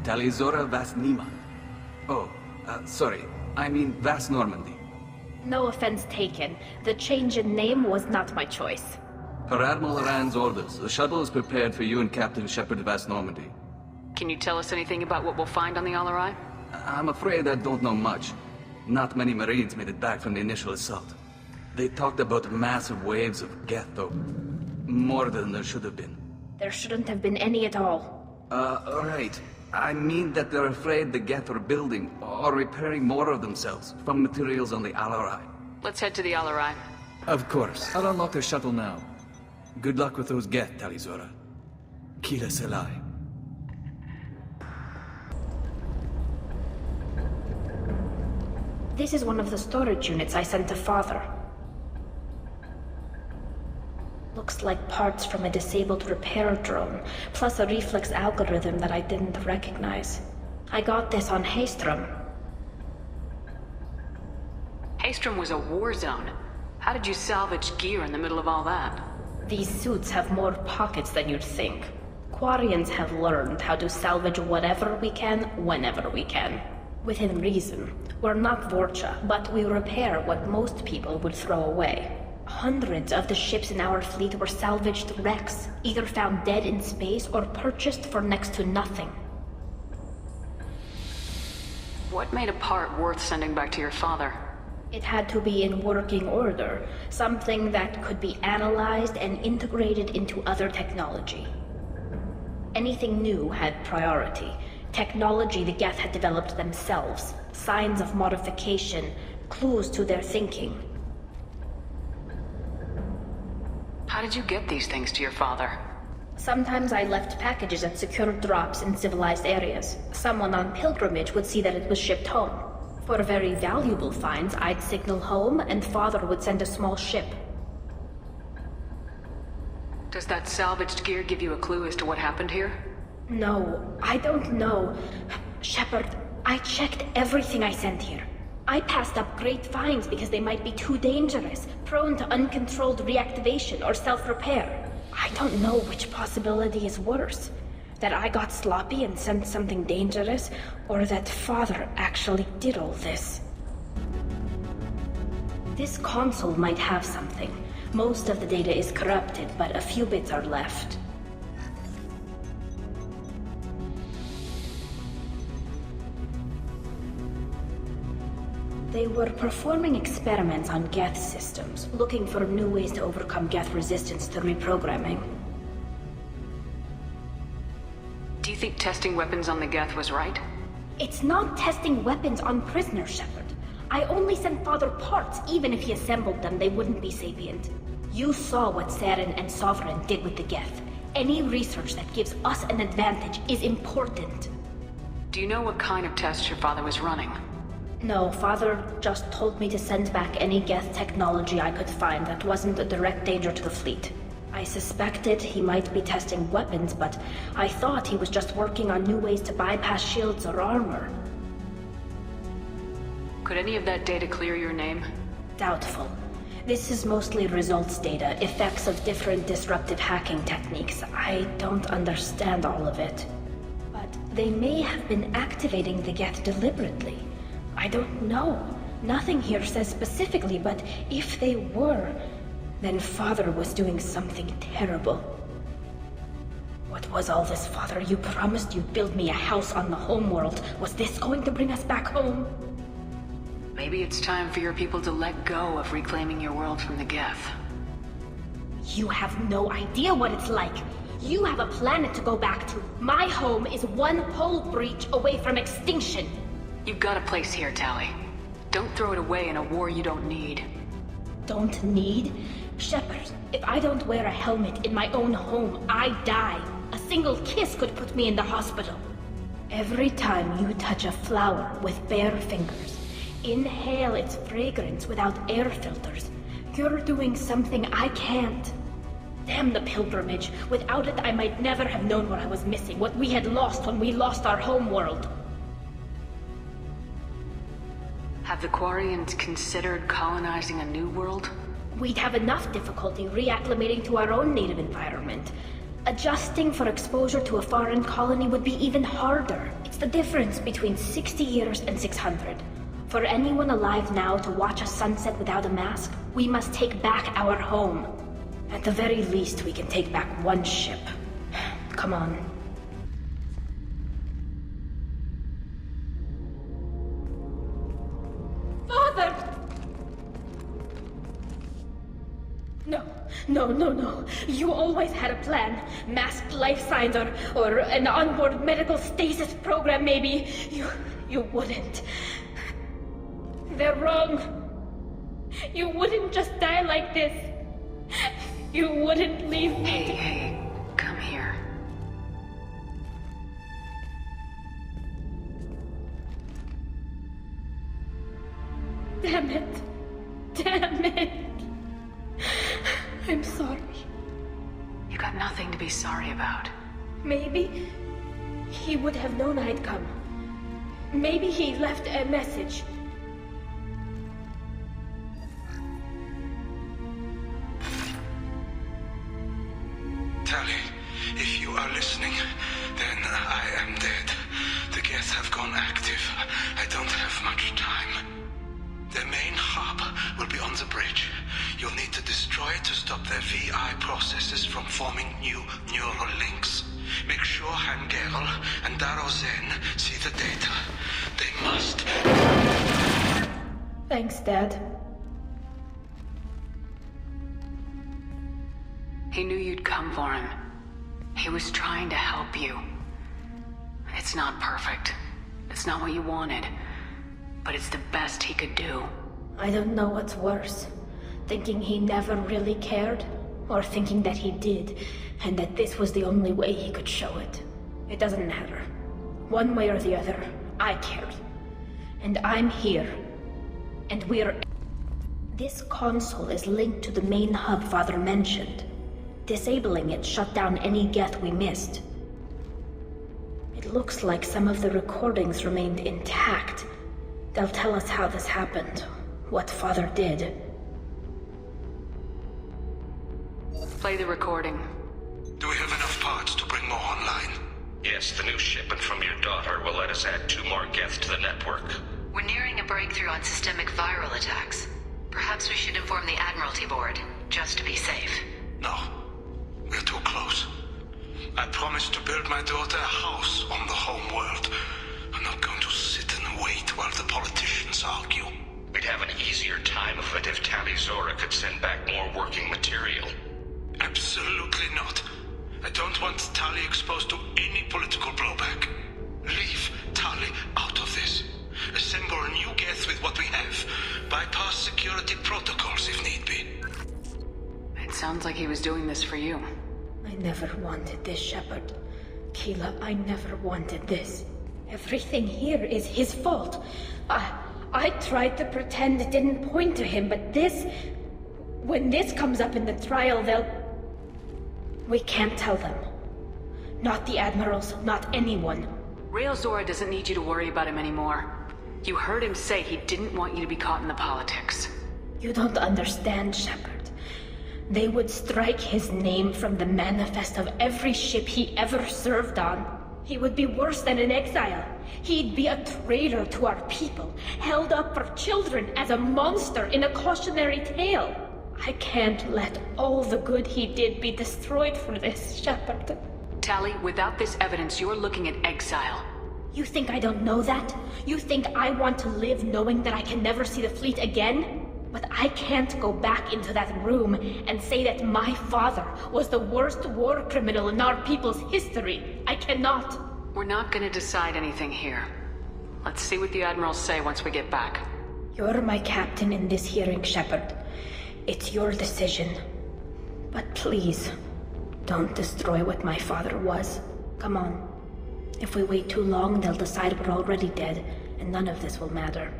Tali'zorah Vas Nima. Oh, sorry. I mean Vas Normandy. No offense taken. The change in name was not my choice. Per Admiral Rand's orders, the shuttle is prepared for you and Captain Shepard Vas Normandy. Can you tell us anything about what we'll find on the Alarai? I'm afraid I don't know much. Not many Marines made it back from the initial assault. They talked about massive waves of Geth, though. More than there should have been. There shouldn't have been any at all. Right. I mean that they're afraid the Geth are building or repairing more of themselves from materials on the Alarai. Let's head to the Alarai. Of course. I'll unlock the shuttle now. Good luck with those Geth, tali'zorah. Kila Selai. This is one of the storage units I sent to Father. Looks like parts from a disabled repair drone, plus a reflex algorithm that I didn't recognize. I got this on Haystrom. Haystrom was a war zone. How did you salvage gear in the middle of all that? These suits have more pockets than you'd think. Quarians have learned how to salvage whatever we can, whenever we can. Within reason. We're not Vorcha, but we repair what most people would throw away. Hundreds of the ships in our fleet were salvaged wrecks, either found dead in space or purchased for next to nothing. What made a part worth sending back to your father? It had to be in working order, something that could be analyzed and integrated into other technology. Anything new had priority. Technology the Geth had developed themselves, signs of modification, clues to their thinking. How did you get these things to your father? Sometimes I left packages at secure drops in civilized areas. Someone on pilgrimage would see that it was shipped home. For very valuable finds, I'd signal home, and Father would send a small ship. Does that salvaged gear give you a clue as to what happened here? No, I don't know. Shepard, I checked everything I sent here. I passed up great finds because they might be too dangerous, prone to uncontrolled reactivation or self-repair. I don't know which possibility is worse. That I got sloppy and sent something dangerous, or that Father actually did all this. This console might have something. Most of the data is corrupted, but a few bits are left. They were performing experiments on Geth systems, looking for new ways to overcome Geth resistance to reprogramming. Do you think testing weapons on the Geth was right? It's not testing weapons on prisoners, Shepard. I only sent Father parts. Even if he assembled them, they wouldn't be sapient. You saw what Saren and Sovereign did with the Geth. Any research that gives us an advantage is important. Do you know what kind of tests your father was running? No, Father just told me to send back any Geth technology I could find that wasn't a direct danger to the fleet. I suspected he might be testing weapons, but I thought he was just working on new ways to bypass shields or armor. Could any of that data clear your name? Doubtful. This is mostly results data, effects of different disruptive hacking techniques. I don't understand all of it. But they may have been activating the Geth deliberately. I don't know. Nothing here says specifically, but if they were, then Father was doing something terrible. What was all this, Father? You promised you'd build me a house on the homeworld. Was this going to bring us back home? Maybe it's time for your people to let go of reclaiming your world from the Geth. You have no idea what it's like. You have a planet to go back to. My home is one hull breach away from extinction. You've got a place here, Tali. Don't throw it away in a war you don't need. Don't need? Shepard, if I don't wear a helmet in my own home, I die. A single kiss could put me in the hospital. Every time you touch a flower with bare fingers, inhale its fragrance without air filters, you're doing something I can't. Damn the pilgrimage. Without it, I might never have known what I was missing, what we had lost when we lost our homeworld. Have the Quarians considered colonizing a new world? We'd have enough difficulty reacclimating to our own native environment. Adjusting for exposure to a foreign colony would be even harder. It's It's the difference between 60 years and 600. For anyone alive now to watch a sunset without a mask, we must take back our home. At the very least, we can take back one ship. Come on. Father! No. You always had a plan. Masked life signs or an onboard medical stasis program, maybe. You wouldn't. They're wrong. You wouldn't just die like this. You wouldn't leave me. Hey, come here. Damn it. I'm sorry. You got nothing to be sorry about. Maybe he would have known I'd come. Maybe he left a message. Tali, if you are listening, then I am dead. The Geth have gone active. I don't have much time. Their main hub will be on the bridge. You'll need to destroy it to stop their VI processes from forming new neural links. Make sure Hangerl and Daro Zen see the data. They must. Thanks, Dad. He knew you'd come for him. He was trying to help you. It's not perfect. It's not what you wanted. But it's the best he could do. I don't know what's worse. Thinking he never really cared, or thinking that he did, and that this was the only way he could show it. It doesn't matter. One way or the other, I cared. And I'm here. And we're... This console is linked to the main hub Father mentioned. Disabling it shut down any Geth we missed. It looks like some of the recordings remained intact. They'll tell us how this happened, what Father did. Play the recording. Do we have enough parts to bring more online? Yes, the new shipment from your daughter will let us add 2 more Geth to the network. We're nearing a breakthrough on systemic viral attacks. Perhaps we should inform the Admiralty Board, just to be safe. No. We're too close. I promised to build my daughter a house on the home world. I'm not going to sit and wait while the politicians argue. We'd have an easier time of it if tali'zorah could send back more working material. Absolutely not. I don't want Tali exposed to any political blowback. Leave Tali out of this. Assemble a new Geth with what we have. Bypass security protocols if need be. It sounds like he was doing this for you. I never wanted this, Shepard. Keela, I never wanted this. Everything here is his fault. I tried to pretend it didn't point to him, but this... When this comes up in the trial, we can't tell them. Not the admirals, not anyone. tali'zorah doesn't need you to worry about him anymore. You heard him say he didn't want you to be caught in the politics. You don't understand, Shepard. They would strike his name from the manifest of every ship he ever served on. He would be worse than an exile. He'd be a traitor to our people, held up for children as a monster in a cautionary tale. I can't let all the good he did be destroyed for this, Shepard. Tali, without this evidence, you're looking at exile. You think I don't know that? You think I want to live knowing that I can never see the fleet again? But I can't go back into that room and say that my father was the worst war criminal in our people's history. I cannot. We're not gonna decide anything here. Let's see what the admirals say once we get back. You're my captain in this hearing, Shepard. It's your decision. But please, don't destroy what my father was. Come on. If we wait too long, they'll decide we're already dead, and none of this will matter.